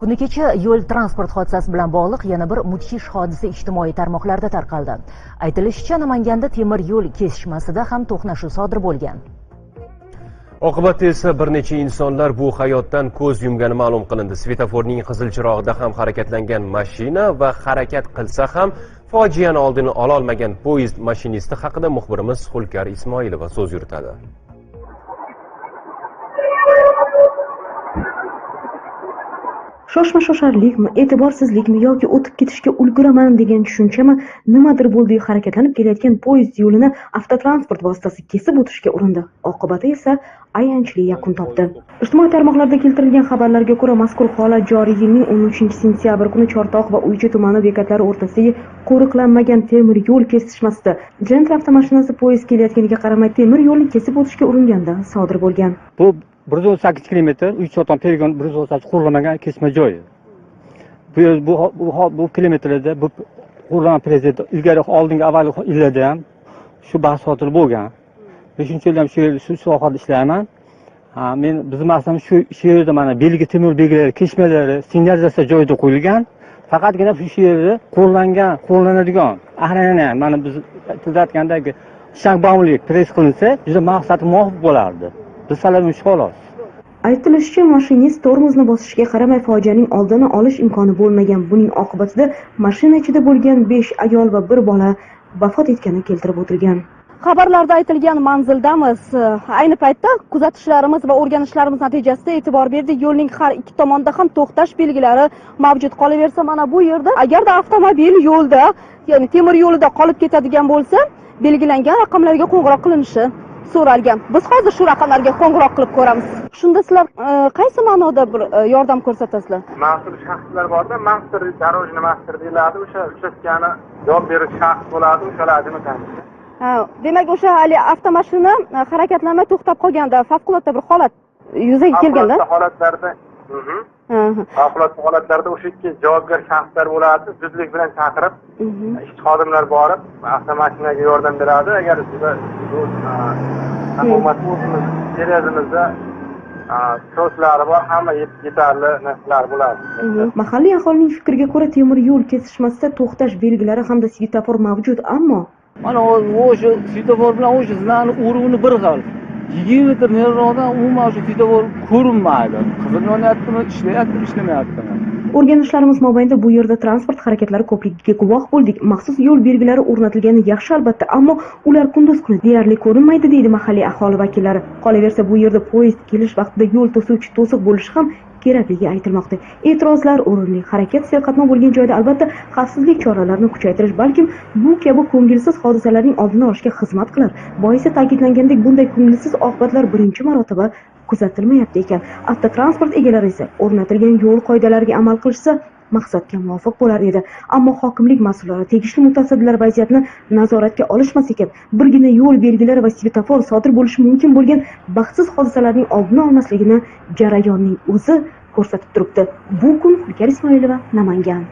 Kuni kecha yo'l transport hodisasi bilan bog'liq yana bir mudhish hodisa ijtimoiy tarmoqlarda tarqaldi. Aytilishicha, Namanganda temir yo'l kesishmasida ham to'qnashuv sodir bo'lgan. Oqibatda esa bir necha insonlar bu hayotdan ko'z yumgani ma'lum qilindi. Svetoforning qizil chirog'ida ham harakatlangan mashina va harakat qilsa ham fojiani oldini ola olmagan poyezd mashinisti haqida muxbirimiz Xulkar Ismoilova so'z yuritadi. Shoshma-shosharlikmi, e'tiborsizlikmi yoki o'tib ketishga ulguraman degan tushunchami, nimadir bo'ldi, harakatlanib kelayotgan poyezd yo'lini avtotransport vositasi kesib o'tishga urindi. Oqibati esa ayanchli yakun topdi. Ijtimoiy tarmoqlarda keltirilgan xabarlarga ko'ra, mazkur holat joriy yilning 13-sentyabr kuni Chortoq va Uychi tumani bekatlari o'rtasidagi qo'riqlanmagan temir yo'l kesishmasida Gentra avtomashinasi poyezd kelayotganiga qaramay temir yo'lni kesib o'tishga uringanda sodir bo'lgan. Bu 118 kilometr, 3 soatdan perigon 118 qurilmagan kesma joyi. Bu kilometrda bu qurilma prezident ilgari oldingi avval yillarda ham shu bahs sodir bo'lgan. 5-yil ham shu sohada ishlayman. Men bizning maqsadim shu yerda mana belgi temir belgilari, keshmalari, signalizatsiya joyida qo'yilgan. Faqatgina shu yerda qo'llanadigan ahrana mana biz aytayotgandagi shagbaumlik press qilinsa, juda maqsadga muvofiq bo'lardi. Biz talabimiz xolos. Aytilishicha, mashinist tormozni bosishiga qaramay fojianing oldini olish imkoni bo'lmagan. Buning oqibatida mashina ichida bo'lgan 5 ayol va 1 bola vafot etgani keltirib o'tilgan. Xabarlarda aytilgan manzildamiz. Ayni paytda kuzatishlarimiz va o'rganishlarimiz natijasida e'tibor berdik, yo'lning har ikki tomonida ham to'xtash belgilari mavjud. Qolaversa, mana bu yerda agarda avtomobil yo'lda, ya'ni temir yo'lida qolib ketadigan bo'lsa, belgilangan raqamlarga qo'ng'iroq qilinishi so'ralgan. Biz hozir shu raqamlarga qo'ng'iroq qilib ko'ramiz. Shunda sizlar qaysi ma'noda bir yordam ko'rsatasizlar? Mas'ul shaxslar borda, mas'ul darojni mas'ul deyiladi, o'sha uchastkani javob beruvchi shaxs bo'ladi, o'shalarni tanishdi. Demak, o'sha hali avtomashina harakatlanmay to'xtab qolganda favqulodda bir holat yuzaga kelganda, favqulodda holatlarda o'sha ikki javobgar shaxslar bo'ladi, zudlik bilan chaqirib, ishchi xodimlar borib, avtomashinaga yordam beradi. Agar sizda hukumatimiz derazimizda so'zlari bor, hamma yetarli narsalar bo'ladi. Mahalliy aholining fikriga ko'ra, temir yo'l kesishmasida to'xtash belgilari hamda svetofor mavjud, ammo mana o'sha svetofor bilan o'sha znani o'rni bir xil. 20 metr nariroqdan umuman o'sha svetofor ko'rinmaydi. Qizil yonyaptimi, ishlayaptimi, ishlamayaptimi. O'rganishlarimiz mobaynida bu yerda transport harakatlari ko'pligiga guvoh bo'ldik. Maxsus yo'l belgilari o'rnatilgani yaxshi albatta, ammo ular kunduz kuni deyarli ko'rinmaydi, deydi mahalliy aholi vakillari. Qolaversa, bu yerda poyezd kelish vaqtida yo'l to'suvchi to'siq bo'lishi ham kerakligi aytilmoqda. E'tirozlar o'rinli. Harakat serqatnov bo'lgan joyda albatta xavfsizlik choralarini kuchaytirish, balkim bu kabi ko'ngilsiz hodisalarning oldini olishga xizmat qilar. Boisi ta'kidlangandek, bunday ko'ngilsiz oqibatlar birinchi marotaba kuzatilmayapti ekan. Avtotransport egalari esa o'rnatilgan yo'l qoidalariga amal qilishsa maqsadga muvofiq bo'lar edi. Ammo hokimlik mas'ullari, tegishli mutasaddilar vaziyatni nazoratga olishmas ekan, birgina yo'l belgilari va svetofor sodir bo'lishi mumkin bo'lgan baxtsiz hodisalarning oldini olmasligini jarayonning o'zi ko'rsatib turibdi. Bu kun Xulkar Ismoilova, Namangan.